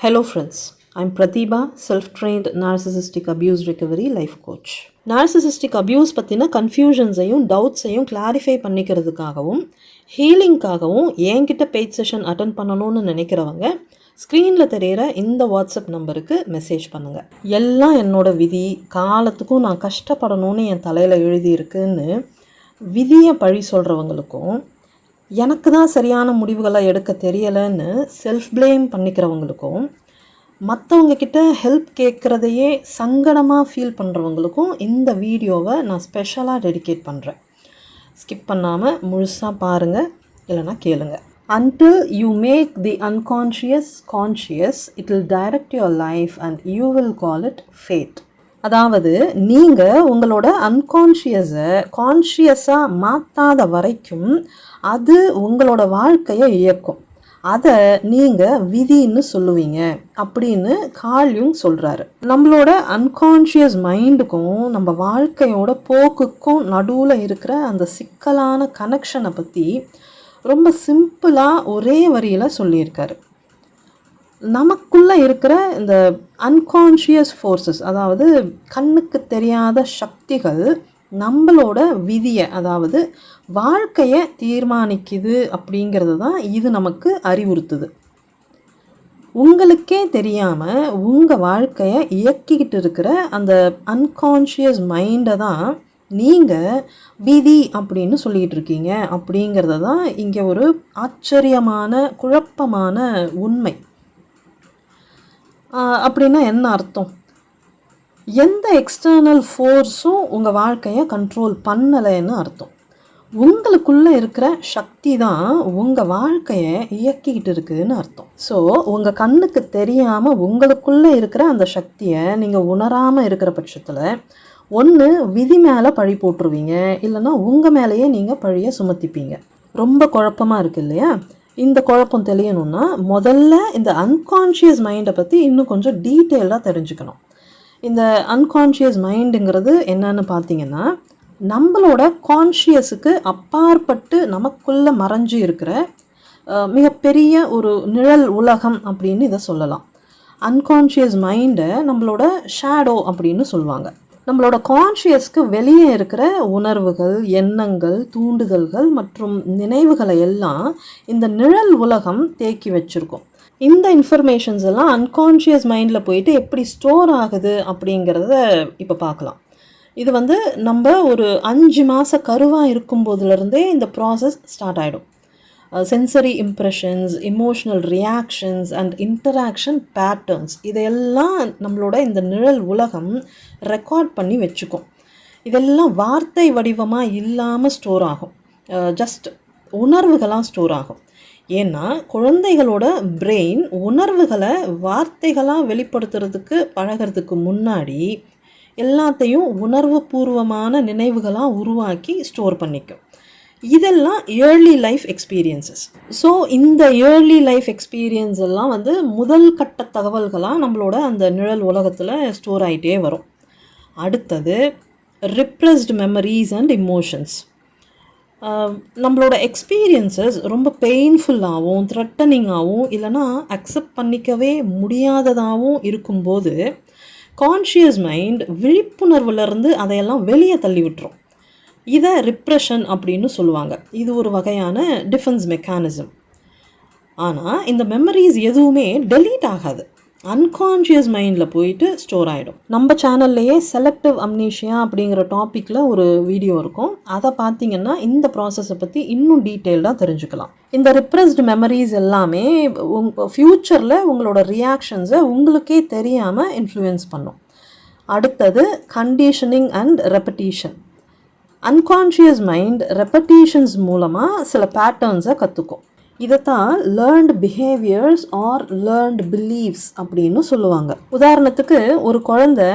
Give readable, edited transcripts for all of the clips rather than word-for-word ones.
Hello friends, I'm Pratibha, self-trained narcissistic abuse recovery life coach. Narcissistic abuse பற்றின கன்ஃபியூஷன்ஸையும் டவுட்ஸையும் clarify பண்ணிக்கிறதுக்காகவும் ஹீலிங்காகவும் என்கிட்ட paid session attend பண்ணணும்னு நினைக்கிறவங்க ஸ்க்ரீனில் தெரிகிற இந்த வாட்ஸ்அப் நம்பருக்கு மெசேஜ் பண்ணுங்கள். எல்லாம் என்னோட விதி, காலத்துக்கும் நான் கஷ்டப்படணும்னு என் தலையில் எழுதியிருக்குன்னு விதியை பழி சொல்கிறவங்களுக்கும் எனக்கு தான் சரியான முடிவுகளை எடுக்க தெரியலைன்னு செல்ஃப் ப்ளேம் பண்ணிக்கிறவங்களுக்கும் மற்றவங்கக்கிட்ட ஹெல்ப் கேட்குறதையே சங்கடமாக ஃபீல் பண்ணுறவங்களுக்கும் இந்த வீடியோவை நான் ஸ்பெஷலாக டெடிகேட் பண்ணுறேன். ஸ்கிப் பண்ணாமல் முழுசாக பாருங்கள், இல்லைனா கேளுங்க. Until you make the unconscious conscious, it will direct your life and you will call it fate. அதாவது நீங்கள் உங்களோட அன்கான்ஷியஸை கான்ஷியஸாக மாற்றாத வரைக்கும் அது உங்களோட வாழ்க்கையை இயக்கும். அதை நீங்கள் விதின்னு சொல்லுவீங்க அப்படின்னு கார்ல் யுங் சொல்கிறாரு. நம்மளோட அன்கான்ஷியஸ் மைண்டுக்கும் நம்ம வாழ்க்கையோட போக்குக்கும் நடுவில் இருக்கிற அந்த சிக்கலான கனெக்ஷனை பற்றி ரொம்ப சிம்பிளாக ஒரே வரியில் சொல்லியிருக்காரு. நமக்குள்ளே இருக்கிற இந்த அன்கான்ஷியஸ் ஃபோர்ஸஸ், அதாவது கண்ணுக்கு தெரியாத சக்திகள் நம்மளோட விதியை, அதாவது வாழ்க்கையை தீர்மானிக்குது அப்படிங்கிறது தான் இது நமக்கு அறிவுறுத்துது. உங்களுக்கே தெரியாமல் உங்கள் வாழ்க்கையை இயக்கிக்கிட்டு இருக்கிற அந்த அன்கான்ஷியஸ் மைண்டை தான் நீங்கள் விதி அப்படின்னு சொல்லிகிட்டு இருக்கீங்க அப்படிங்கிறது தான் இங்கே ஒரு ஆச்சரியமான குழப்பமான உண்மை. அப்படின்னா என்ன அர்த்தம்? எந்த எக்ஸ்டர்னல் ஃபோர்ஸும் உங்கள் வாழ்க்கையை கண்ட்ரோல் பண்ணலைன்னு அர்த்தம். உங்களுக்குள்ளே இருக்கிற சக்தி தான் உங்கள் வாழ்க்கையை இயக்கிக்கிட்டு இருக்குதுன்னு அர்த்தம். ஸோ உங்கள் கண்ணுக்கு தெரியாமல் உங்களுக்குள்ளே இருக்கிற அந்த சக்தியை நீங்கள் உணராமல் இருக்கிற பட்சத்தில் ஒன்று விதி மேலே பழி போட்டுருவீங்க, இல்லைன்னா உங்கள் மேலேயே நீங்கள் பழியை சுமத்திப்பீங்க. ரொம்ப குழப்பமாக இருக்குது இல்லையா? இந்த குழப்பம் தெரியணும்னா முதல்ல இந்த அன்கான்ஷியஸ் மைண்டை பற்றி இன்னும் கொஞ்சம் டீட்டெயிலாக தெரிஞ்சுக்கணும். இந்த அன்கான்ஷியஸ் மைண்டுங்கிறது என்னன்னு பார்த்தீங்கன்னா, நம்மளோட கான்ஷியஸுக்கு அப்பாற்பட்டு நமக்குள்ளே மறைஞ்சு இருக்கிற மிகப்பெரிய ஒரு நிழல் உலகம் அப்படின்னு இதை சொல்லலாம். அன்கான்ஷியஸ் மைண்டை நம்மளோட ஷேடோ அப்படின்னு சொல்லுவாங்க. நம்மளோட கான்ஷியஸ்க்கு வெளியே இருக்கிற உணர்வுகள், எண்ணங்கள், தூண்டுதல்கள் மற்றும் நினைவுகளை எல்லாம் இந்த நிழல் உலகம் தேக்கி வச்சுருக்கோம். இந்த இன்ஃபர்மேஷன்ஸ் எல்லாம் அன்கான்ஷியஸ் மைண்டில் போயிட்டு எப்படி ஸ்டோர் ஆகுது அப்படிங்கிறத இப்போ பார்க்கலாம். இது நம்ம ஒரு 5 மாத கருவாக இருக்கும்போதுலேருந்தே இந்த ப்ராசஸ் ஸ்டார்ட் ஆகிடும். Sensory impressions, emotional reactions and interaction patterns இதையெல்லாம் நம்மளோட இந்த நிழல் உலகம் ரெக்கார்ட் பண்ணி வச்சுக்கும். இதெல்லாம் வார்த்தை வடிவமாக இல்லாமல் ஸ்டோர் ஆகும், ஜஸ்ட் உணர்வுகளாக ஸ்டோர் ஆகும். ஏன்னா குழந்தைகளோட பிரெயின் உணர்வுகளை வார்த்தைகளாக வெளிப்படுத்துறதுக்கு பழகிறதுக்கு முன்னாடி எல்லாத்தையும் உணர்வு பூர்வமான நினைவுகளாக உருவாக்கி ஸ்டோர் பண்ணிக்கும். இதெல்லாம் ஏர்லி லைஃப் எக்ஸ்பீரியன்சஸ். ஸோ இந்த ஏர்லி லைஃப் எக்ஸ்பீரியன்ஸ் எல்லாம் முதல் கட்ட தகவல்களாக நம்மளோட அந்த நிழல் உலகத்தில் ஸ்டோர் ஆகிட்டே வரும். அடுத்தது ரிப்ரெஸ்டு மெமரிஸ் அண்ட் இமோஷன்ஸ். நம்மளோட எக்ஸ்பீரியன்சஸ் ரொம்ப பெயின்ஃபுல்லாகவும் த்ரெட்டனிங்காகவும் இல்லைனா அக்செப்ட் பண்ணிக்கவே முடியாததாகவும் இருக்கும்போது கான்ஷியஸ் மைண்ட் விழிப்புணர்வுலேருந்து அதையெல்லாம் வெளியே தள்ளி விட்டுரும். இதை ரிப்ரெஷன் அப்படின்னு சொல்லுவாங்க. இது ஒரு வகையான டிஃபென்ஸ் மெக்கானிசம். ஆனால் இந்த மெமரிஸ் எதுவுமே டெலீட் ஆகாது, அன்கான்ஷியஸ் மைண்டில் போயிட்டு ஸ்டோர் ஆகிடும். நம்ம சேனல்லையே செலக்டிவ் அம்னீஷியா அப்படிங்கிற டாப்பிக்கில் ஒரு வீடியோ இருக்கும். அதை பார்த்தீங்கன்னா இந்த ப்ராசஸை பற்றி இன்னும் டீட்டெயில்டாக தெரிஞ்சுக்கலாம். இந்த ரிப்ரெஸ்டு மெமரிஸ் எல்லாமே ஃப்யூச்சரில் உங்களோட ரியாக்ஷன்ஸை உங்களுக்கே தெரியாமல் இன்ஃப்ளூயன்ஸ் பண்ணும். அடுத்தது conditioning and repetition. Unconscious mind repetitions மூலமாக சில பேட்டர்ன்ஸை கற்றுக்கும். இதைத்தான் learned behaviours or learned beliefs அப்படின்னு சொல்லுவாங்க. உதாரணத்துக்கு ஒரு குழந்தை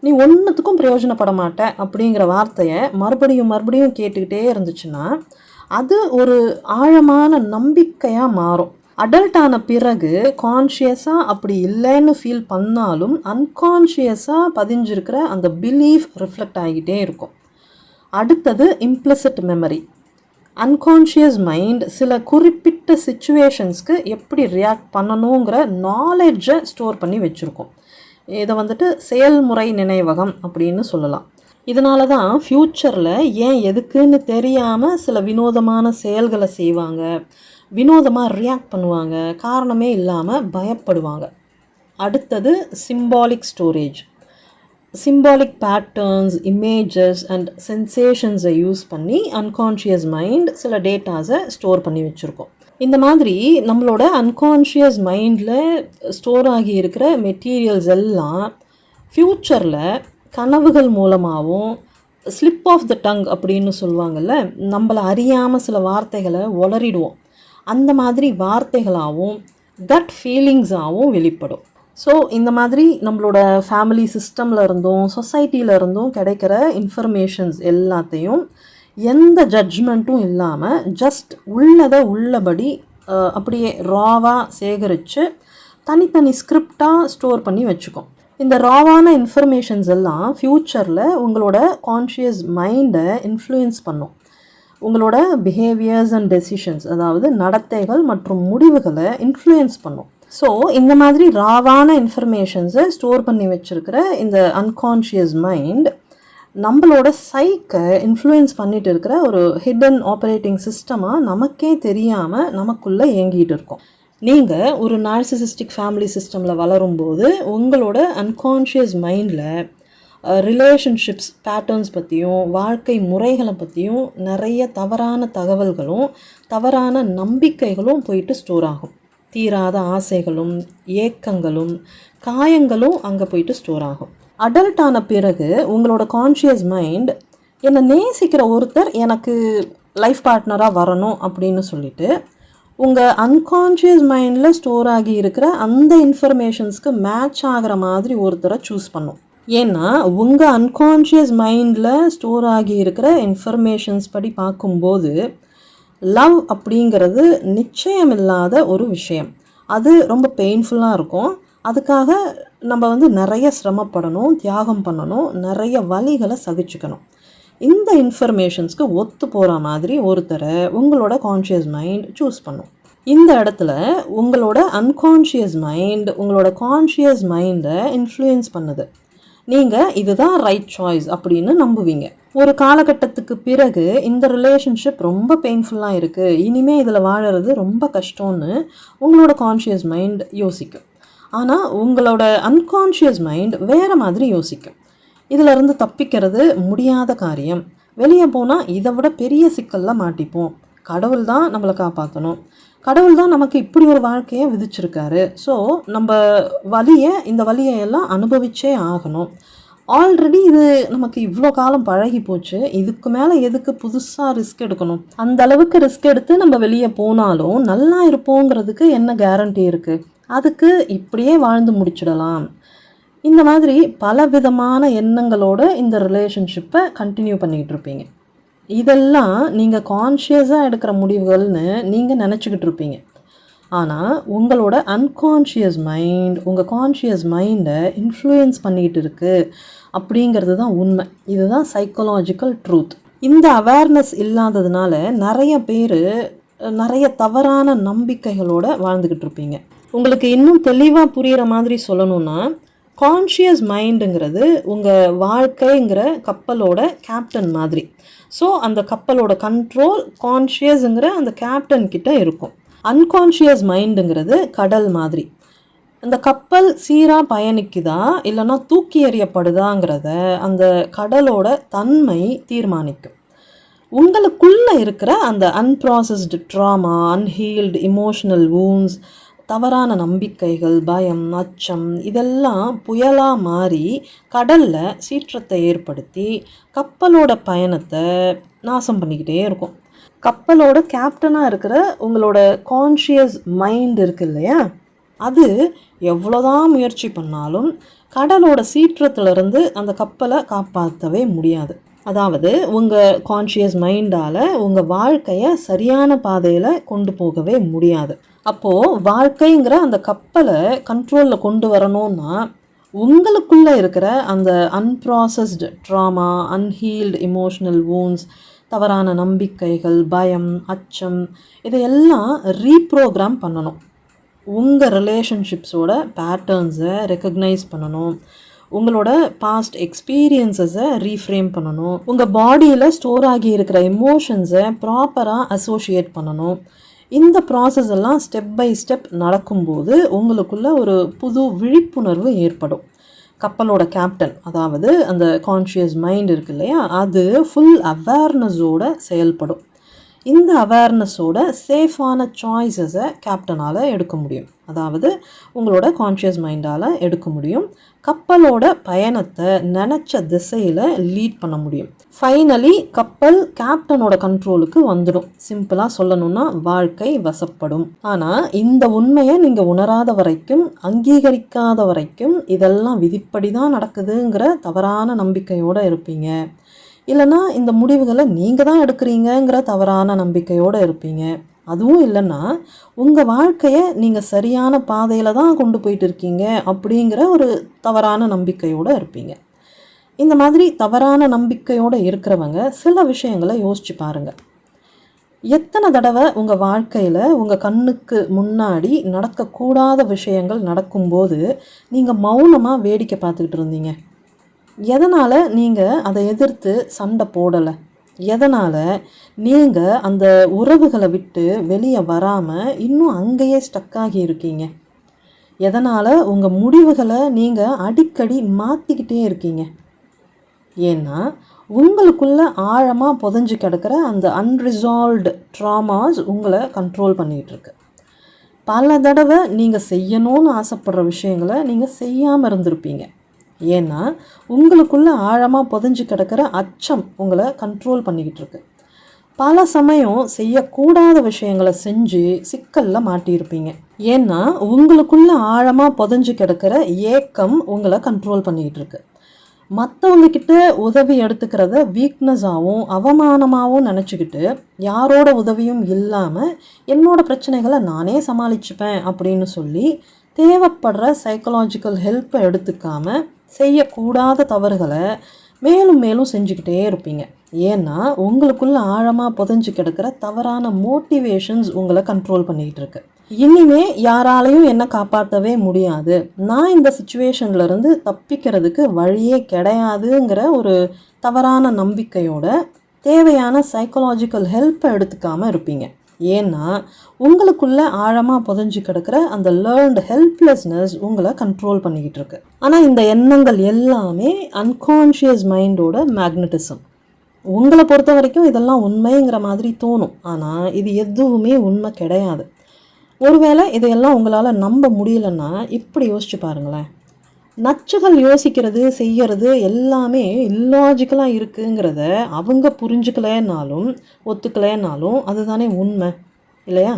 நீ ஒன்றுத்துக்கும் பிரயோஜனப்பட மாட்ட அப்படிங்கிற வார்த்தையை மறுபடியும் மறுபடியும் கேட்டுக்கிட்டே இருந்துச்சுன்னா அது ஒரு ஆழமான நம்பிக்கையாக மாறும். அடல்ட்டான பிறகு கான்ஷியஸாக அப்படி இல்லைன்னு ஃபீல் பண்ணாலும் அன்கான்ஷியஸாக பதிஞ்சிருக்கிற அந்த பிலீஃப் ரிஃப்ளெக்ட் ஆகிக்கிட்டே இருக்கும். அடுத்தது இம்ப்ளிசிட் மெமரி. அன்கான்ஷியஸ் மைண்ட் சில குறிப்பிட்ட சிச்சுவேஷன்ஸ்க்கு எப்படி ரியாக்ட் பண்ணணுங்கிற நாலேஜை ஸ்டோர் பண்ணி வச்சுருக்கோம். இதை வந்துட்டு செயல்முறை நினைவகம் அப்படின்னு சொல்லலாம். இதனால தான் ஃப்யூச்சரில் ஏன் எதுக்குன்னு தெரியாமல் சில வினோதமான செயல்களை செய்வாங்க, வினோதமாக ரியாக்ட் பண்ணுவாங்க, காரணமே இல்லாமல் பயப்படுவாங்க. அடுத்தது symbolic storage. Symbolic patterns, images and சென்சேஷன்ஸை யூஸ் பண்ணி அன்கான்ஷியஸ் மைண்ட் சில டேட்டாஸை ஸ்டோர் பண்ணி வச்சுருக்கோம். இந்த மாதிரி நம்மளோட அன்கான்ஷியஸ் மைண்டில் ஸ்டோர் ஆகி இருக்கிற மெட்டீரியல்ஸ் எல்லாம் ஃப்யூச்சரில் கனவுகள் மூலமாகவும், ஸ்லிப் ஆஃப் த டங் அப்படின்னு சொல்லுவாங்கள்ல, நம்மளை அறியாமல் சில வார்த்தைகளை உளறிடுவோம், அந்த மாதிரி வார்த்தைகளாகவும் கட் ஃபீலிங்ஸாகவும் வெளிப்படும். ஸோ இந்த மாதிரி நம்மளோட ஃபேமிலி சிஸ்டமில் இருந்தும் சொசைட்டியில் இருந்தும் கிடைக்கிற இன்ஃபர்மேஷன்ஸ் எல்லாத்தையும் எந்த ஜட்ஜ்மெண்ட்டும் இல்லாமல் ஜஸ்ட் உள்ளதை உள்ளபடி அப்படியே ராவாக சேகரித்து தனித்தனி ஸ்கிரிப்டாக ஸ்டோர் பண்ணி வச்சுக்கோம். இந்த ராவான இன்ஃபர்மேஷன்ஸ் எல்லாம் ஃப்யூச்சரில் உங்களோட கான்ஷியஸ் மைண்டை இன்ஃப்ளூயன்ஸ் பண்ணும். உங்களோட பிஹேவியர்ஸ் அண்ட் டெசிஷன்ஸ், அதாவது நடத்தைகள் மற்றும் முடிவுகளை இன்ஃப்ளூயன்ஸ் பண்ணும். ஸோ இந்த மாதிரி ராவான இன்ஃபர்மேஷன்ஸை ஸ்டோர் பண்ணி வச்சுருக்கிற இந்த அன்கான்ஷியஸ் மைண்ட் நம்மளோட சைக்கை இன்ஃப்ளூயன்ஸ் பண்ணிட்டு இருக்கிற ஒரு ஹிடன் ஆப்ரேட்டிங் சிஸ்டமாக நமக்கே தெரியாமல் நமக்குள்ளே இயங்கிட்டு இருக்கோம். நீங்கள் ஒரு நார்சிசிஸ்டிக் ஃபேமிலி சிஸ்டமில் வளரும்போது உங்களோட அன்கான்ஷியஸ் மைண்டில் ரிலேஷன்ஷிப்ஸ் பேட்டர்ன்ஸ் பற்றியும் வாழ்க்கை முறைகளை பற்றியும் நிறைய தவறான தகவல்களும் தவறான நம்பிக்கைகளும் போயிட்டு ஸ்டோர் ஆகும். தீராத ஆசைகளும் ஏக்கங்களும் காயங்களும் அங்கே போயிட்டு ஸ்டோர் ஆகும். அடல்ட் ஆன பிறகு உங்களோட கான்ஷியஸ் மைண்ட் என்னை நேசிக்கிற ஒருத்தர் எனக்கு லைஃப் பார்ட்னராக வரணும் அப்படின்னு சொல்லிட்டு உங்கள் அன்கான்ஷியஸ் மைண்டில் ஸ்டோர் ஆகி இருக்கிற அந்த இன்ஃபர்மேஷன்ஸ்க்கு மேட்ச் ஆகிற மாதிரி ஒருத்தரை சூஸ் பண்ணும். ஏன்னா உங்கள் அன்கான்ஷியஸ் மைண்டில் ஸ்டோர் ஆகி இருக்கிற இன்ஃபர்மேஷன்ஸ் படி பார்க்கும்போது லவ் அப்படிங்கிறது நிச்சயமில்லாத ஒரு விஷயம். அது ரொம்ப பெயின்ஃபுல்லாக இருக்கும். அதுக்காக நம்ம நிறைய சிரமப்படணும், தியாகம் பண்ணணும், நிறைய வலிகளை சகிச்சுக்கணும். இந்த இன்ஃபர்மேஷன்ஸ்க்கு ஒத்து போகிற மாதிரி ஒருத்தரை உங்களோட கான்ஷியஸ் மைண்ட் சூஸ் பண்ணும். இந்த இடத்துல உங்களோட அன்கான்ஷியஸ் மைண்ட் உங்களோட கான்ஷியஸ் மைண்டை இன்ஃப்ளூயன்ஸ் பண்ணுது. நீங்கள் இதுதான் ரைட் சாய்ஸ் அப்படின்னு நம்புவீங்க. ஒரு காலகட்டத்துக்கு பிறகு இந்த ரிலேஷன்ஷிப் ரொம்ப பெயின்ஃபுல்லாக இருக்குது, இனிமேல் இதில் வாழறது ரொம்ப கஷ்டம்னு உங்களோட கான்ஷியஸ் மைண்ட் யோசிக்கும். ஆனால் உங்களோட அன்கான்ஷியஸ் மைண்ட் வேறு மாதிரி யோசிக்கும். இதிலிருந்து தப்பிக்கிறது முடியாத காரியம், வெளியே போனால் இதை விட பெரிய சிக்கலில் மாட்டிப்போம், கடவுள் தான் நம்மளை காப்பாற்றணும், கடவுள் தான் நமக்கு இப்படி ஒரு வாழ்க்கையை விதிச்சிருக்காரு, ஸோ நம்ம இந்த வலியை எல்லாம் அனுபவிச்சே ஆகணும், ஆல்ரெடி இது நமக்கு இவ்வளோ காலம் பழகி போச்சு, இதுக்கு மேலே எதுக்கு புதுசாக ரிஸ்க் எடுக்கணும், அந்த அளவுக்கு ரிஸ்க் எடுத்து நம்ம வெளியே போனாலும் நல்லா இருப்போங்கிறதுக்கு என்ன கேரண்டி இருக்குது, அதுக்கு இப்படியே வாழ்ந்து முடிச்சிடலாம். இந்த மாதிரி பலவிதமான எண்ணங்களோட இந்த ரிலேஷன்ஷிப்பை கண்டினியூ பண்ணிக்கிட்டு இருப்பீங்க. இதெல்லாம் நீங்கள் கான்ஷியஸாக எடுக்கிற முடிவுகள்னு நீங்கள் நினச்சிக்கிட்டு இருப்பீங்க. ஆனால் உங்களோட அன்கான்ஷியஸ் மைண்ட் உங்கள் கான்ஷியஸ் மைண்டை இன்ஃப்ளூயன்ஸ் பண்ணிக்கிட்டு இருக்குது அப்படிங்கிறது தான் உண்மை. இதுதான் சைக்கலாஜிக்கல் ட்ரூத். இந்த அவேர்னஸ் இல்லாததுனால நிறைய பேர் நிறைய தவறான நம்பிக்கைகளோடு வாழ்ந்துக்கிட்டு இருப்பீங்க. உங்களுக்கு இன்னும் தெளிவாக புரிகிற மாதிரி சொல்லணுன்னா, கான்ஷியஸ் மைண்டுங்கிறது உங்கள் வாழ்க்கைங்கிற கப்பலோட கேப்டன் மாதிரி. ஸோ அந்த கப்பலோட கண்ட்ரோல் கான்ஷியஸுங்கிற அந்த கேப்டன் கிட்ட இருக்கும். அன்கான்ஷியஸ் மைண்டுங்கிறது கடல் மாதிரி. அந்த கப்பல் சீராக பயணிக்குதா இல்லைன்னா தூக்கி எறியப்படுதாங்கிறத அந்த கடலோட தன்மை தீர்மானிக்கும். உங்களுக்குள்ளே இருக்கிற அந்த unprocessed drama, unhealed emotional wounds, தவறான நம்பிக்கைகள், பயம், அச்சம் இதெல்லாம் புயலாக மாறி கடலில் சீற்றத்தை ஏற்படுத்தி கப்பலோட பயணத்தை நாசம் பண்ணிக்கிட்டே இருக்கும். கப்பலோட கேப்டனாக இருக்கிற உங்களோட கான்ஷியஸ் மைண்ட் இருக்கு இல்லையா, அது எவ்வளோதான் முயற்சி பண்ணாலும் கடலோட சீற்றத்திலிருந்து அந்த கப்பலை காப்பாற்றவே முடியாது. அதாவது உங்கள் கான்ஷியஸ் மைண்டால் உங்கள் வாழ்க்கையை சரியான பாதையில் கொண்டு போகவே முடியாது. அப்போது வாழ்க்கைங்கிற அந்த கப்பலை கண்ட்ரோலில் கொண்டு வரணும்னா உங்களுக்குள்ளே இருக்கிற அந்த unprocessed drama, unhealed emotional wounds, தவறான நம்பிக்கைகள், பயம், அச்சம் இதையெல்லாம் ரீப்ரோக்ராம் பண்ணணும். உங்கள் ரிலேஷன்ஷிப்ஸோட பேட்டர்ன்ஸை ரெக்கக்னைஸ் பண்ணணும். உங்களோட பாஸ்ட் எக்ஸ்பீரியன்ஸஸை ரீஃப்ரேம் பண்ணணும். உங்கள் பாடியில் ஸ்டோர் ஆகி இருக்கிற எமோஷன்ஸை ப்ராப்பராக அசோசியேட் பண்ணணும். இந்த ப்ராசஸ் எல்லாம் ஸ்டெப் பை ஸ்டெப் நடக்கும்போது உங்களுக்குள்ள ஒரு புது விழிப்புணர்வு ஏற்படும். கப்பலோட கேப்டன், அதாவது அந்த கான்ஷியஸ் மைண்ட் இருக்கு இல்லையா, அது ஃபுல் அவேர்னஸோட செயல்படும். இந்த அவேர்னஸோட சேஃபான சாய்ஸஸை கேப்டனால் எடுக்க முடியும். அதாவது உங்களோட கான்ஷியஸ் மைண்டால் எடுக்க முடியும். கப்பலோட பயணத்தை நினச்ச திசையில் லீட் பண்ண முடியும். ஃபைனலி கப்பல் கேப்டனோட கண்ட்ரோலுக்கு வந்துடும். சிம்பிளாக சொல்லணும்னா வாழ்க்கை வசப்படும். ஆனால் இந்த உண்மையை நீங்கள் உணராத வரைக்கும், அங்கீகரிக்காத வரைக்கும் இதெல்லாம் விதிப்படி தான் நடக்குதுங்கிற தவறான நம்பிக்கையோடு இருப்பீங்க. இல்லைனா இந்த முடிவுகளை நீங்கள் தான் எடுக்கிறீங்கிற தவறான நம்பிக்கையோடு இருப்பீங்க. அதுவும் இல்லைன்னா உங்கள் வாழ்க்கையை நீங்கள் சரியான பாதையில் தான் கொண்டு போயிட்டு இருக்கீங்க அப்படிங்கிற ஒரு தவறான நம்பிக்கையோடு இருப்பீங்க. இந்த மாதிரி தவறான நம்பிக்கையோடு இருக்கிறவங்க சில விஷயங்களை யோசிச்சு பாருங்கள். எத்தனை தடவை உங்கள் வாழ்க்கையில் உங்கள் கண்ணுக்கு முன்னாடி நடக்கக்கூடாத விஷயங்கள் நடக்கும்போது நீங்கள் மௌனமாக வேடிக்கை பார்த்துக்கிட்டு இருந்தீங்க? எதனால் நீங்கள் அதை எதிர்த்து சண்டை போடலை? எதனால் நீங்கள் அந்த உறவுகளை விட்டு வெளியே வராமல் இன்னும் அங்கேயே ஸ்டக்காகி இருக்கீங்க? எதனால் உங்கள் முடிவுகளை நீங்கள் அடிக்கடி மாற்றிக்கிட்டே இருக்கீங்க? ஏன்னா உங்களுக்குள்ள ஆழமாக புதைஞ்சு கிடக்கிற அந்த அன்ரிசால்வ்டு ட்ராமாஸ் உங்களை கண்ட்ரோல் பண்ணிகிட்ருக்கு. பல தடவை நீங்கள் செய்யணும்னு ஆசைப்படுற விஷயங்களை நீங்கள் செய்யாமல் இருந்திருப்பீங்க. ஏன்னா உங்களுக்குள்ள ஆழமாக புதைஞ்சு கிடக்கிற அச்சம் உங்களை கண்ட்ரோல் பண்ணிக்கிட்டு இருக்கு. பல சமயம் செய்யக்கூடாத விஷயங்களை செஞ்சு சிக்கலில் மாட்டியிருப்பீங்க. ஏன்னா உங்களுக்குள்ள ஆழமாக புதைஞ்சு கிடக்கிற ஏக்கம் உங்களை கண்ட்ரோல் பண்ணிக்கிட்டு இருக்கு. மற்றவங்கக்கிட்ட உதவி எடுத்துக்கிறத வீக்னஸாகவும் அவமானமாகவும் நினச்சிக்கிட்டு யாரோட உதவியும் இல்லாமல் என்னோட பிரச்சனைகளை நானே சமாளிச்சுப்பேன் அப்படின்னு சொல்லி தேவைப்படுற சைக்கலாஜிக்கல் ஹெல்ப்பை எடுத்துக்காமல் செய்யக்கூடாத தவறுகளை மேலும் மேலும் செஞ்சுக்கிட்டே இருப்பீங்க. ஏன்னா உங்களுக்குள்ள ஆழமாக புதைஞ்சு கிடக்கிற தவறான மோட்டிவேஷன்ஸ் உங்களை கண்ட்ரோல் பண்ணிக்கிட்டு இருக்கு. இனிமே யாராலையும் என்ன காப்பாற்றவே முடியாது, நான் இந்த சிச்சுவேஷன்லேருந்து தப்பிக்கிறதுக்கு வழியே கிடையாதுங்கிற ஒரு தவறான நம்பிக்கையோட தேவையான சைக்கலாஜிக்கல் ஹெல்ப்பை எடுத்துக்காமல் இருப்பீங்க. ஏன்னா உங்களுக்குள்ள ஆழமாக புதைஞ்சு கிடக்கிற அந்த லேர்ன்டு ஹெல்ப்லெஸ்னஸ் உங்களை கண்ட்ரோல் பண்ணிக்கிட்டு இருக்கு. ஆனால் இந்த எண்ணங்கள் எல்லாமே அன்கான்ஷியஸ் மைண்டோட மேக்னட்டிசம். உங்களை பொறுத்த வரைக்கும் இதெல்லாம் உண்மைங்கிற மாதிரி தோணும், ஆனால் இது எதுவுமே உண்மை கிடையாது. ஒருவேளை இதையெல்லாம் உங்களால் நம்ப முடியலன்னா இப்படி யோசிச்சு பாருங்களேன். நச்சுகள் யோசிக்கிறது, செய்கிறது எல்லாமே இல்லாஜிக்கலாக இருக்குங்கிறத அவங்க புரிஞ்சுக்கலைன்னாலும் ஒத்துக்கலைன்னாலும் அதுதானே உண்மை இல்லையா?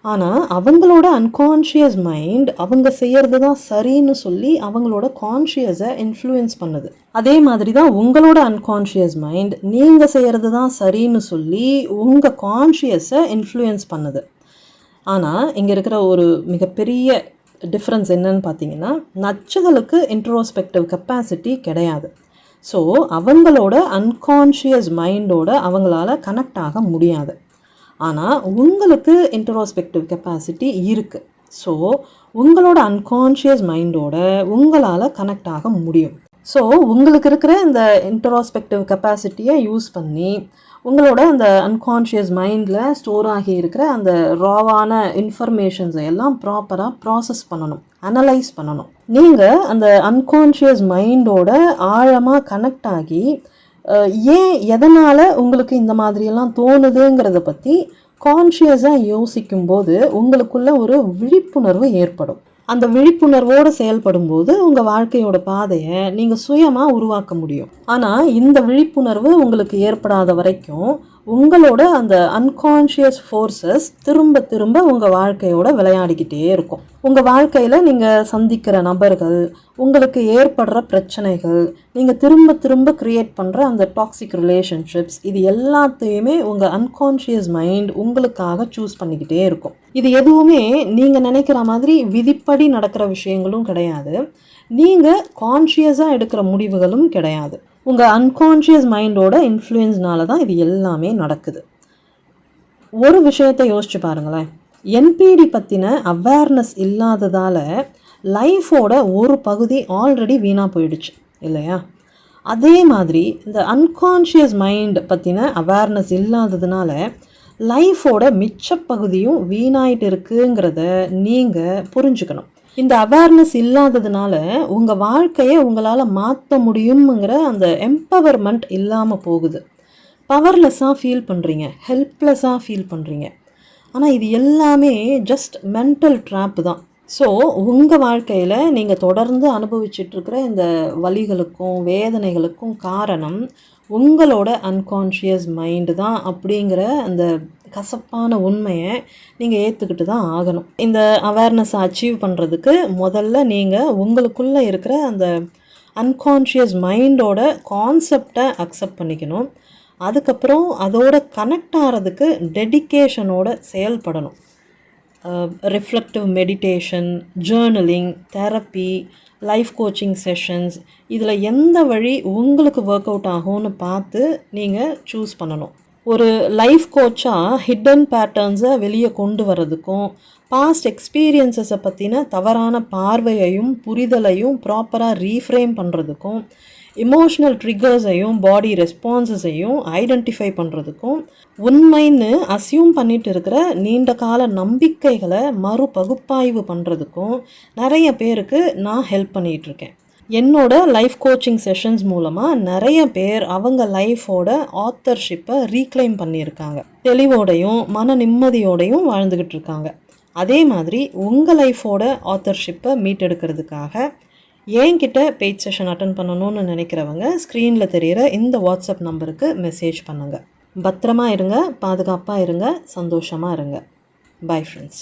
ஆனால் அவங்களோட அன்கான்ஷியஸ் மைண்ட் அவங்க செய்கிறது தான் சரின்னு சொல்லி அவங்களோட கான்ஷியஸை இன்ஃப்ளூயன்ஸ் பண்ணுது. அதே மாதிரி தான் உங்களோட அன்கான்ஷியஸ் மைண்ட் நீங்கள் செய்கிறது தான் சரின்னு சொல்லி உங்கள் கான்ஷியஸை இன்ஃப்ளூயன்ஸ் பண்ணுது. ஆனால் இங்கே இருக்கிற ஒரு மிகப்பெரிய டிஃப்ரென்ஸ் என்னன்னு பார்த்தீங்கன்னா, நச்சுகளுக்கு இன்ட்ரோஸ்பெக்டிவ் கெப்பாசிட்டி கிடையாது. ஸோ அவங்களோட அன்கான்ஷியஸ் மைண்டோட அவங்களால கனெக்ட் ஆக முடியாது. ஆனால் உங்களுக்கு இன்ட்ரோஸ்பெக்டிவ் கெப்பாசிட்டி இருக்குது. ஸோ உங்களோட அன்கான்ஷியஸ் மைண்டோட உங்களால் கனெக்ட் ஆக முடியும். ஸோ உங்களுக்கு இருக்கிற இந்த இன்ட்ரோஸ்பெக்டிவ் கெப்பாசிட்டியை யூஸ் பண்ணி உங்களோட அந்த அன்கான்ஷியஸ் மைண்டில் ஸ்டோர் ஆகி இருக்கிற அந்த ராவான இன்ஃபர்மேஷன்ஸை எல்லாம் ப்ராப்பராக ப்ராசஸ் பண்ணணும், அனலைஸ் பண்ணணும். நீங்கள் அந்த அன்கான்ஷியஸ் மைண்டோட ஆழமாக கனெக்ட் ஆகி ஏன் எதனால் உங்களுக்கு இந்த மாதிரியெல்லாம் தோணுதுங்கிறத பற்றி கான்ஷியஸாக யோசிக்கும்போது உங்களுக்குள்ள ஒரு விழிப்புணர்வு ஏற்படும். அந்த விழிப்புணர்வோடு செயல்படும் போது உங்கள் வாழ்க்கையோட பாதையை நீங்கள் சுயமாக உருவாக்க முடியும். ஆனால் இந்த விழிப்புணர்வு உங்களுக்கு ஏற்படாத வரைக்கும் உங்களோட அந்த அன்கான்ஷியஸ் ஃபோர்ஸஸ் திரும்ப திரும்ப உங்கள் வாழ்க்கையோட விளையாடிக்கிட்டே இருக்கும். உங்கள் வாழ்க்கையில் நீங்கள் சந்திக்கிற நபர்கள், உங்களுக்கு ஏற்படுற பிரச்சனைகள், நீங்கள் திரும்ப திரும்ப க்ரியேட் பண்ணுற அந்த டாக்ஸிக் ரிலேஷன்ஷிப்ஸ், இது எல்லாத்தையுமே உங்கள் அன்கான்ஷியஸ் மைண்ட் உங்களுக்காக சூஸ் பண்ணிக்கிட்டே இருக்கும். இது எதுவுமே நீங்கள் நினைக்கிற மாதிரி விதிப்படி நடக்கிற விஷயங்களும் கிடையாது, நீங்கள் கான்ஷியஸாக எடுக்கிற முடிவுகளும் கிடையாது. உங்கள் அன்கான்ஷியஸ் மைண்டோட இன்ஃப்ளூயன்ஸ்னால தான் இது எல்லாமே நடக்குது. ஒரு விஷயத்தை யோசிச்சு பாருங்களேன், என்பிடி பற்றின அவேர்னஸ் இல்லாததால் லைஃபோட ஒரு பகுதி ஆல்ரெடி வீணாக போயிடுச்சு இல்லையா? அதே மாதிரி இந்த அன்கான்ஷியஸ் மைண்ட் பற்றின அவேர்னஸ் இல்லாததுனால லைஃபோட மிச்ச பகுதியும் வீணாயிட்டு இருக்குங்கிறத நீங்கள் புரிஞ்சுக்கணும். இந்த அவேர்னஸ் இல்லாததுனால உங்கள் வாழ்க்கையை உங்களால் மாற்ற முடியுங்கிற அந்த எம்பவர்மெண்ட் இல்லாமல் போகுது. பவர்லெஸ்ஸாக ஃபீல் பண்ணுறீங்க, ஹெல்ப்லெஸ்ஸாக ஃபீல் பண்ணுறீங்க. ஆனால் இது எல்லாமே ஜஸ்ட் மென்டல் ட்ராப் தான். ஸோ உங்கள் வாழ்க்கையில் நீங்கள் தொடர்ந்து அனுபவிச்சிட்ருக்கிற இந்த வலிகளுக்கும் வேதனைகளுக்கும் காரணம் உங்களோட அன்கான்ஷியஸ் மைண்டு தான் அப்படிங்கிற அந்த கசப்பான உண்மையை நீங்கள் ஏற்றுக்கிட்டு தான் ஆகணும். இந்த அவேர்னஸை அச்சீவ் பண்ணுறதுக்கு முதல்ல நீங்கள் உங்களுக்குள்ளே இருக்கிற அந்த அன்கான்ஷியஸ் மைண்டோட கான்செப்டை அக்செப்ட் பண்ணிக்கணும். அதுக்கப்புறம் அதோட கனெக்ட் ஆகிறதுக்கு டெடிக்கேஷனோட செயல்படணும். Reflective meditation, journaling, therapy, life coaching sessions, இதில் எந்த வழி உங்களுக்கு ஒர்க் அவுட் ஆகும்னு பார்த்து நீங்கள் சூஸ் பண்ணணும். ஒரு லைஃப் கோச்சாக ஹிடன் பேட்டர்ன்ஸை வெளியே கொண்டு வர்றதுக்கும் பாஸ்ட் எக்ஸ்பீரியன்ஸஸை பற்றின தவறான பார்வையையும் புரிதலையும் ப்ராப்பராக ரீஃப்ரேம் பண்ணுறதுக்கும் இமோஷ்னல் ட்ரிகர்ஸையும் பாடி ரெஸ்பான்சஸையும் ஐடென்டிஃபை பண்ணுறதுக்கும் உண்மைன்னு அசியூம் பண்ணிட்டு இருக்கிற நீண்ட கால நம்பிக்கைகளை மறு பகுப்பாய்வு பண்ணுறதுக்கும் நிறைய பேருக்கு நான் ஹெல்ப் பண்ணிகிட்ருக்கேன். என்னோட லைஃப் கோச்சிங் செஷன்ஸ் மூலமாக நிறைய பேர் அவங்க லைஃபோட ஆத்தர்ஷிப்பை ரீக்ளைம் பண்ணியிருக்காங்க. தெளிவோடையும் மன நிம்மதியோடையும் வாழ்ந்துக்கிட்டு இருக்காங்க. அதே மாதிரி உங்கள் லைஃபோட ஆத்தர்ஷிப்பை மீட்டெடுக்கிறதுக்காக என்கிட்ட பெய்ட் செஷன் அட்டன் பண்ணணும்னு நினைக்கிறவங்க ஸ்க்ரீனில் தெரிகிற இந்த வாட்ஸ்அப் நம்பருக்கு மெசேஜ் பண்ணுங்கள். பத்திரமா இருங்க, பாதுகாப்பாக இருங்க, சந்தோஷமாக இருங்க. Bye friends.